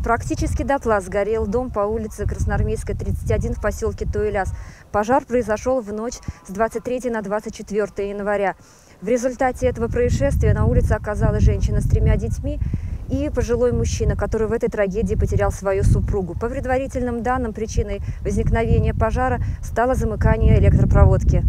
Практически дотла сгорел дом по улице Красноармейская, 31 в поселке Туиляс. Пожар произошел в ночь с 23 на 24 января. В результате этого происшествия на улице оказалась женщина с 3 детьми и пожилой мужчина, который в этой трагедии потерял свою супругу. По предварительным данным, причиной возникновения пожара стало замыкание электропроводки.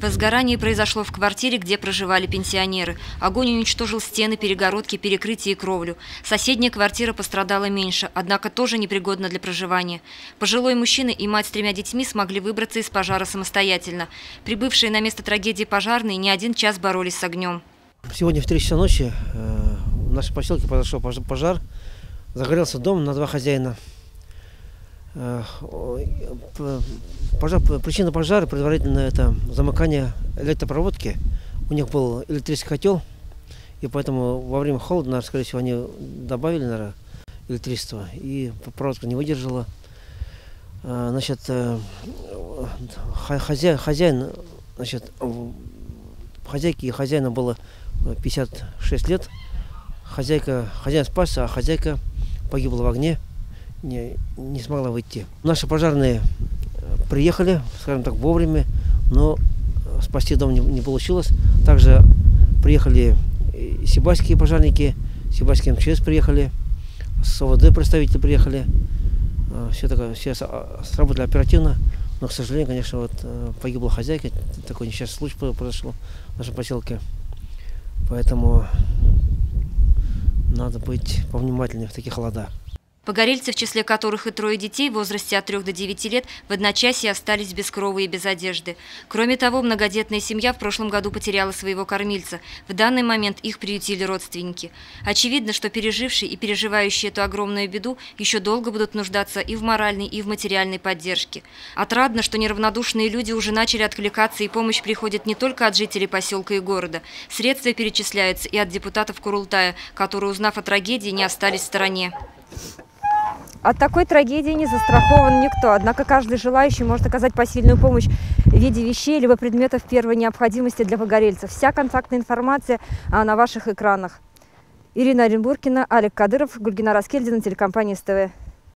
Возгорание произошло в квартире, где проживали пенсионеры. Огонь уничтожил стены, перегородки, перекрытия и кровлю. Соседняя квартира пострадала меньше, однако тоже непригодна для проживания. Пожилой мужчина и мать с 3 детьми смогли выбраться из пожара самостоятельно. Прибывшие на место трагедии пожарные не 1 час боролись с огнем. Сегодня в 3 часа ночи в нашем поселке произошел пожар. Загорелся дом на 2 хозяина. Причина пожара предварительно это замыкание электропроводки. У них был электрический котел, и поэтому во время холода, скорее всего, они добавили, наверное, электричество, и проводка не выдержала. Значит, хозяин, значит, хозяйке и хозяину было 56 лет. Хозяин спасся, а хозяйка погибла в огне. Не смогла выйти. Наши пожарные приехали, скажем так, вовремя, но спасти дом не получилось. Также приехали сибайские пожарники, сибайские МЧС приехали, с ОВД представители приехали. Все сработали оперативно, но, к сожалению, конечно, вот погибла хозяйка. Такой несчастный случай произошел в нашем поселке. Поэтому надо быть повнимательнее в таких холодах. Погорельцы, в числе которых и 3 детей в возрасте от 3 до 9 лет, в одночасье остались без крова и без одежды. Кроме того, многодетная семья в прошлом году потеряла своего кормильца. В данный момент их приютили родственники. Очевидно, что пережившие и переживающие эту огромную беду еще долго будут нуждаться и в моральной, и в материальной поддержке. Отрадно, что неравнодушные люди уже начали откликаться, и помощь приходит не только от жителей поселка и города. Средства перечисляются и от депутатов Курултая, которые, узнав о трагедии, не остались в стороне. От такой трагедии не застрахован никто, однако каждый желающий может оказать посильную помощь в виде вещей либо предметов первой необходимости для погорельцев. Вся контактная информация на ваших экранах. Ирина Оренбургина, Олег Кадыров, Гульгина Раскельдина, телекомпания СТВ.